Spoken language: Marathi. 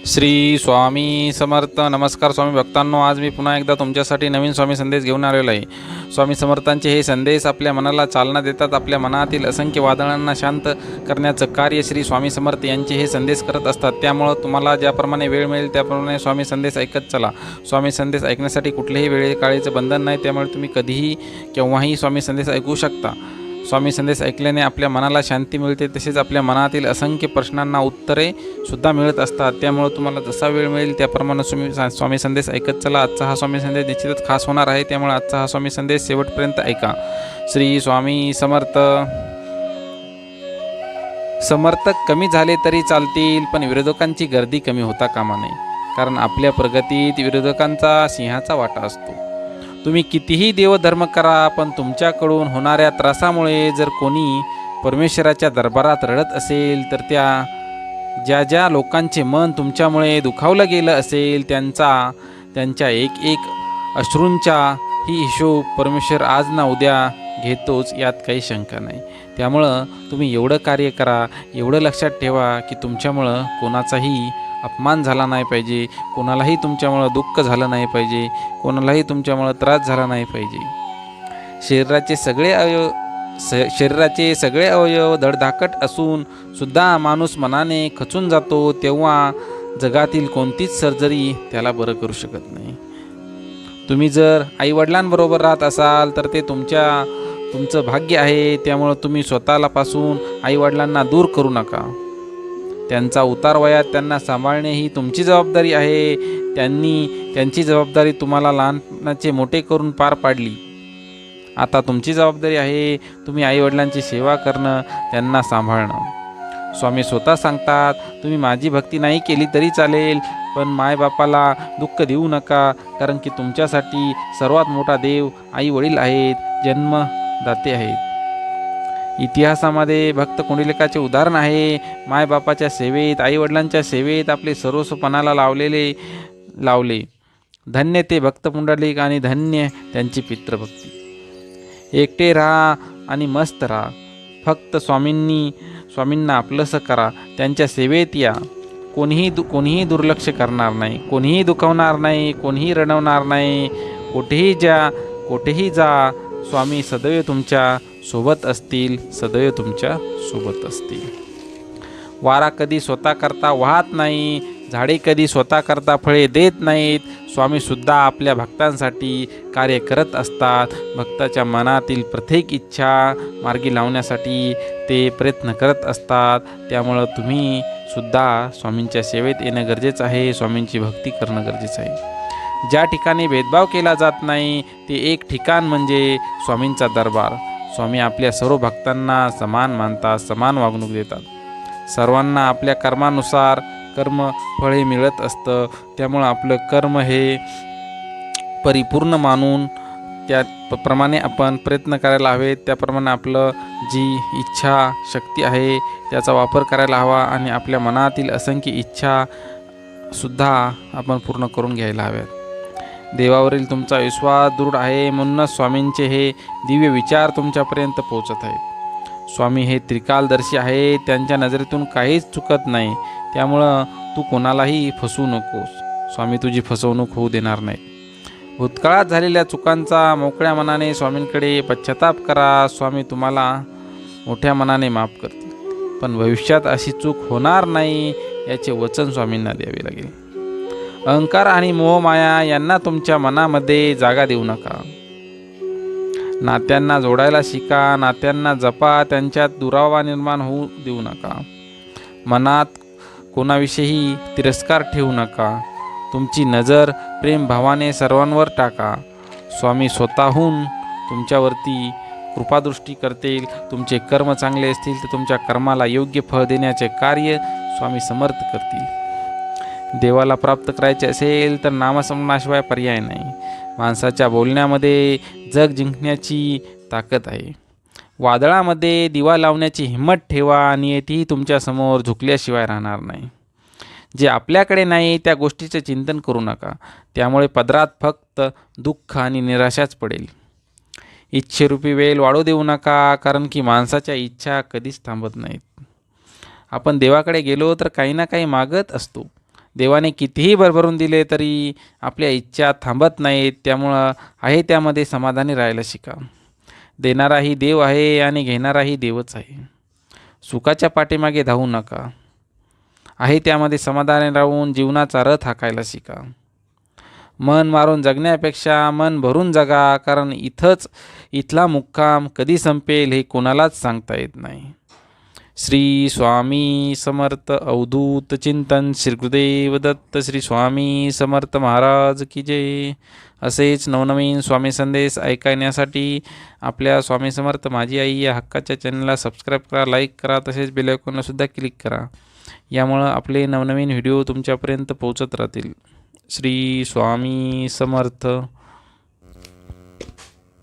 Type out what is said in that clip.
श्री स्वामी समर्थ. नमस्कार स्वामी भक्तांनो, आज मी पुन्हा एकदा तुमच्यासाठी नवीन स्वामी संदेश घेऊन आलेलो आहे. स्वामी समर्थांचे हे संदेश आपल्या मनाला चालना देतात. आपल्या मनातील असंख्य वादळांना शांत करण्याचं कार्य श्री स्वामी समर्थ यांचे हे संदेश करत असतात. त्यामुळं तुम्हाला ज्याप्रमाणे वेळ मिळेल त्याप्रमाणे स्वामी संदेश ऐकत चला. स्वामी संदेश ऐकण्यासाठी कुठलेही वेळेकाळेचं बंधन नाही, त्यामुळे तुम्ही कधीही केव्हाही स्वामी संदेश ऐकू शकता. स्वामी संदेश ऐकल्याने आपल्या मनाला शांती मिळते, तसेच आपल्या मनातील असंख्य प्रश्नांना उत्तरे सुद्धा मिळत असतात. त्यामुळे तुम्हाला जसा वेळ मिळेल त्याप्रमाणे स्वामी संदेश ऐकत चला. आजचा हा स्वामी संदेश निश्चितच खास होणार आहे, त्यामुळे आजचा हा स्वामी संदेश शेवटपर्यंत ऐका. श्री स्वामी समर्थ. समर्थक कमी झाले तरी चालतील, पण विरोधकांची गर्दी कमी होता कामा नये, कारण आपल्या प्रगतीत विरोधकांचा सिंहाचा वाटा असतो. तुम्ही कितीही देवधर्म करा, पण तुमच्याकडून होणाऱ्या त्रासामुळे जर कोणी परमेश्वराच्या दरबारात रडत असेल, तर ज्या ज्या लोकांचे मन तुमच्यामुळे दुखावलं गेलं असेल त्यांच्या एक एक अश्रूंचा ही हिशोब परमेश्वर आज ना उद्या घेतोच, यात काही शंका नाही. त्यामुळं तुम्ही एवढं कार्य करा, एवढं लक्षात ठेवा की तुमच्यामुळं कोणाचाही अपमान झाला नाही पाहिजे, कोणालाही तुमच्यामुळं दुःख झालं नाही पाहिजे, कोणालाही तुमच्यामुळं त्रास झाला नाही पाहिजे. शरीराचे सगळे अवयव धडधाकट असून सुद्धा माणूस मनाने खचून जातो, तेव्हा जगातील कोणतीच सर्जरी त्याला बरं करू शकत नाही. तुम्ही जर आईवडिलांबरोबर राहत असाल तर ते तुमचं भाग्य आहे. त्यामुळं तुम्ही स्वतःपासून आईवडिलांना दूर करू नका. त्यांचा उतार वयात त्यांना सांभाळणे ही तुमची जबाबदारी आहे. त्यांची जबाबदारी तुम्हाला लहानाचे मोठे करून पार पाडली. आता तुमची जबाबदारी आहे तुम्ही आईवडिलांची सेवा करणं, त्यांना सांभाळणं. स्वामी स्वतः सांगतात, तुम्ही माझी भक्ती नाही केली तरी चालेल, पण मायबापाला दुःख देऊ नका, कारण की तुमच्यासाठी सर्वात मोठा देव आई वडील आहेत, जन्मदाते आहेत. इतिहासामध्ये भक्त कुंडलिकाचे उदाहरण आहे. मायबापाच्या सेवेत, आईवडिलांच्या सेवेत आपले सर्वस्व पणाला लावले. धन्य ते भक्त पुंडलिक आणि धन्य त्यांची पितृभक्ती. एकटे राहा आणि मस्त राहा. फक्त स्वामींना आपलंसं करा, त्यांच्या सेवेत या. कोणीही दुर्लक्ष करणार नाही, कोणीही दुखवणार नाही, कोणीही रडवणार नाही. कोठेही जा, स्वामी सदैव तुमच्या सोबत असतील, सदैव तुमच्या सोबत असतील. वारा कधी स्वतः करता वाहत नाही, झाडे कधी स्वतः करता फळे देत नाहीत. स्वामीसुद्धा आपल्या भक्तांसाठी कार्य करत असतात. भक्ताच्या मनातील प्रत्येक इच्छा मार्गी लावण्यासाठी ते प्रयत्न करत असतात. त्यामुळं तुम्ही सुद्धा स्वामींच्या सेवेत येणं गरजेचं आहे, स्वामींची भक्ती करणं गरजेचं आहे. ज्या ठिकाणी भेदभाव केला जात नाही ते एक ठिकाण म्हणजे स्वामींचा दरबार. स्वामी आपल्या सर्व भक्तांना समान मानतात, समान वागणूक देतात. सर्वांना आपल्या कर्मानुसार कर्मफळ हे मिळत असतं. त्यामुळं आपलं कर्म हे परिपूर्ण मानून त्याप्रमाणे आपण प्रयत्न करायला हवेत. त्याप्रमाणे आपलं जी इच्छा शक्ती आहे त्याचा वापर करायला हवा, आणि आपल्या मनातील असंख्य इच्छासुद्धा आपण पूर्ण करून घ्यायला हव्यात. देवावरील तुमचा विश्वास दृढ आहे, म्हणूनच स्वामींचे हे दिव्य विचार तुमच्यापर्यंत पोहोचत आहेत. स्वामी हे त्रिकालदर्शी आहे, त्यांच्या नजरेतून काहीच चुकत नाही. त्यामुळं तू कोणालाही फसवू नकोस. स्वामी तुझी फसवणूक होऊ देणार नाही. भूतकाळात झालेल्या चुकांचा मोकळ्या मनाने स्वामींकडे पश्चाताप करा. स्वामी तुम्हाला मोठ्या मनाने माफ करतील, पण भविष्यात अशी चूक होणार नाही याचे वचन स्वामींना द्यावे लागेल. अहंकार आणि मोहमाया यांना तुमच्या मनामध्ये जागा देऊ नका. नात्यांना जोडायला शिका, नात्यांना जपा, त्यांच्यात दुरावा निर्माण होऊ देऊ नका. मनात कोणाविषयी तिरस्कार ठेवू नका. तुमची नजर प्रेमभावाने सर्वांवर टाका. स्वामी स्वतःहून तुमच्यावरती कृपादृष्टी करतील. तुमचे कर्म चांगले असतील तर तुमच्या कर्माला योग्य फळ देण्याचे कार्य स्वामी समर्थ करतील. देवाला प्राप्त करायचे असेल तर नामस्मरणाशिवाय पर्याय नाही. माणसाच्या बोलण्यामध्ये जग जिंकण्याची ताकद आहे. वादळामध्ये दिवा लावण्याची हिंमत ठेवा. नियतीही तुमच्यासमोर झुकल्याशिवाय राहणार नाही. जे आपल्याकडे नाही त्या गोष्टीचे चिंतन करू नका, त्यामुळे पदरात फक्त दुःख आणि निराशाच पडेल. इच्छेरूपी वेळ वाढू देऊ नका, कारण की माणसाच्या इच्छा कधीच थांबत नाहीत. आपण देवाकडे गेलो तर काही ना काही मागत असतो. देवाने कितीही भरभरून दिले तरी आपल्या इच्छा थांबत नाहीत. त्यामुळं आहे त्यामध्ये समाधानी राहायला शिका. देणाराही देव आहे आणि घेणाराही देवच आहे. सुखाच्या पाठीमागे धावू नका. आहे त्यामध्ये समाधानी राहून जीवनाचा रथ हाकायला शिका. मन मारून जगण्यापेक्षा मन भरून जगा, कारण इथला मुक्काम कधी संपेल हे कोणालाच सांगता येत नाही. श्री स्वामी समर्थ. अवधूत चिंतन श्री गुरुदेव दत्त. श्री स्वामी समर्थ महाराज की जय. असेच नवनवीन स्वामी संदेश ऐकण्यासाठी आपल्या स्वामी समर्थ माझी आई या हक्काच्या चॅनलला सबस्क्राईब करा, लाईक करा, तसेच बेल आयकॉनला सुद्धा क्लिक करा. यामुळं आपले नवनवीन व्हिडिओ तुमच्यापर्यंत पोहोचत राहतील. श्री स्वामी समर्थ.